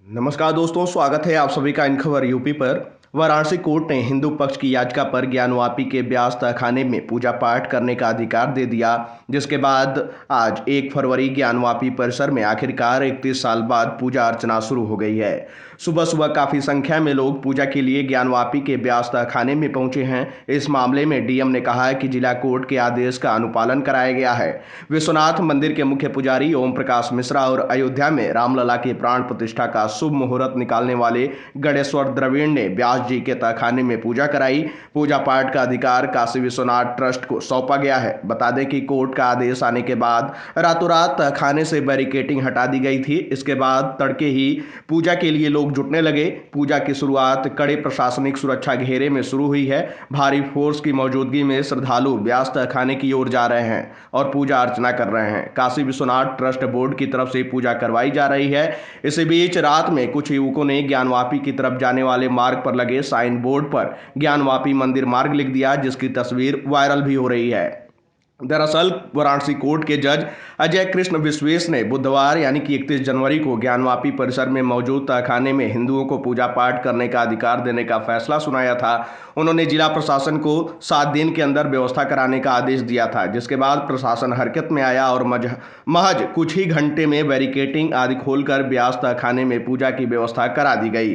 नमस्कार दोस्तों, स्वागत है आप सभी का इन खबर यूपी पर। वाराणसी कोर्ट ने हिंदू पक्ष की याचिका पर ज्ञानवापी के ब्यास तहखाने में पूजा पाठ करने का अधिकार दे दिया, जिसके बाद आज 1 फरवरी ज्ञानवापी परिसर में आखिरकार 31 साल बाद पूजा अर्चना शुरू हो गई है। सुबह सुबह काफी संख्या में लोग पूजा के लिए ज्ञानवापी के ब्यास तहखाने में पहुंचे हैं। इस मामले में डीएम ने कहा है कि जिला कोर्ट के आदेश का अनुपालन कराया गया है। विश्वनाथ मंदिर के मुख्य पुजारी ओम प्रकाश मिश्रा और अयोध्या में रामलला के प्राण प्रतिष्ठा का शुभ मुहूर्त निकालने वाले गणेश्वर द्रविड़ ने ब्यास जी के तहखाने में पूजा कराई। पूजा पाठ का अधिकार काशी विश्वनाथ ट्रस्ट को सौंपा गया है। बता दें कि कोर्ट का आदेश आने के बाद रातों रात तहखाने से बैरिकेटिंग हटा दी गई थी। इसके बाद तड़के ही पूजा के लिए लोग जुटने लगे। पूजा की शुरुआत कड़े प्रशासनिक सुरक्षा घेरे में शुरू हुई है। भारी फोर्स की मौजूदगी में श्रद्धालु ब्यास तहखाने की ओर जा रहे हैं और पूजा अर्चना कर रहे हैं। काशी विश्वनाथ ट्रस्ट बोर्ड की तरफ से पूजा करवाई जा रही है। इसी बीच रात में कुछ युवकों ने ज्ञानवापी की तरफ जाने वाले मार्ग पर लगे साइन बोर्ड पर ज्ञानवापी मंदिर मार्ग लिख दिया, जिसकी तस्वीर वायरल भी हो रही है। दरअसल वाराणसी कोर्ट के जज अजय कृष्ण विश्वेश ने बुधवार यानी कि 31 जनवरी को ज्ञानवापी परिसर में मौजूद तहखाने में हिंदुओं को पूजा पाठ करने का अधिकार देने का फैसला सुनाया था। उन्होंने जिला प्रशासन को 7 दिन के अंदर व्यवस्था कराने का आदेश दिया था, जिसके बाद प्रशासन हरकत में आया और महज कुछ ही घंटे में बैरिकेटिंग आदि खोलकर ब्यास तहखाने में पूजा की व्यवस्था करा दी गई।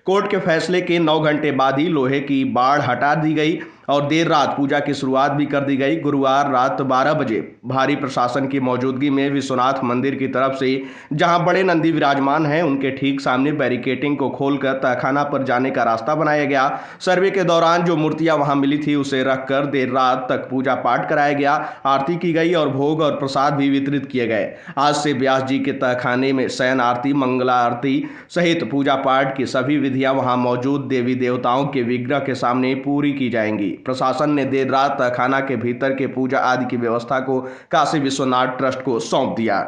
कोर्ट के फैसले के 9 घंटे बाद ही लोहे की बाड़ हटा दी गई और देर रात पूजा की शुरुआत भी कर दी गई। गुरुवार रात 12 बजे भारी प्रशासन की मौजूदगी में विश्वनाथ मंदिर की तरफ से जहां बड़े नंदी विराजमान हैं, उनके ठीक सामने बैरिकेटिंग को खोलकर तहखाना पर जाने का रास्ता बनाया गया। सर्वे के दौरान जो मूर्तियां वहां मिली थी उसे रखकर देर रात तक पूजा पाठ कराया गया, आरती की गई और भोग और प्रसाद भी वितरित किए गए। आज से व्यास जी के तहखाने में शयन आरती, मंगला आरती सहित पूजा पाठ की सभी विधियां वहां मौजूद देवी देवताओं के विग्रह के सामने पूरी की जाएंगी। प्रशासन ने देर रात तहखाना के भीतर के पूजा आदि की व्यवस्था को काशी विश्वनाथ ट्रस्ट को सौंप दिया।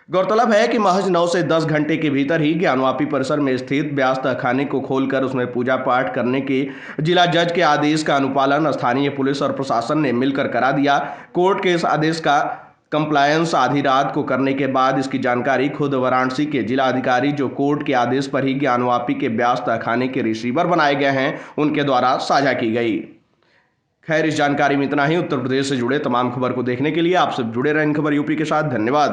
गौरतलब है कि महज 9 से 10 घंटे के भीतर ही ज्ञानवापी परिसर में स्थित ब्यास तहखाने को खोलकर उसमें पूजा पाठ करने के जिला जज के आदेश का अनुपालन स्थानीय पुलिस और प्रशासन ने मिलकर करा दिया। कोर्ट के इस आदेश का कंप्लायंस आधी रात को करने के बाद इसकी जानकारी खुद वाराणसी के जिला अधिकारी, जो कोर्ट के आदेश पर ही ज्ञानवापी के ब्यास तहखाने के रिसीवर बनाए गए हैं, उनके द्वारा साझा की गई। खैर, इस जानकारी में इतना ही। उत्तर प्रदेश से जुड़े तमाम खबर को देखने के लिए आप सब जुड़े रहें इन खबर यूपी के साथ। धन्यवाद।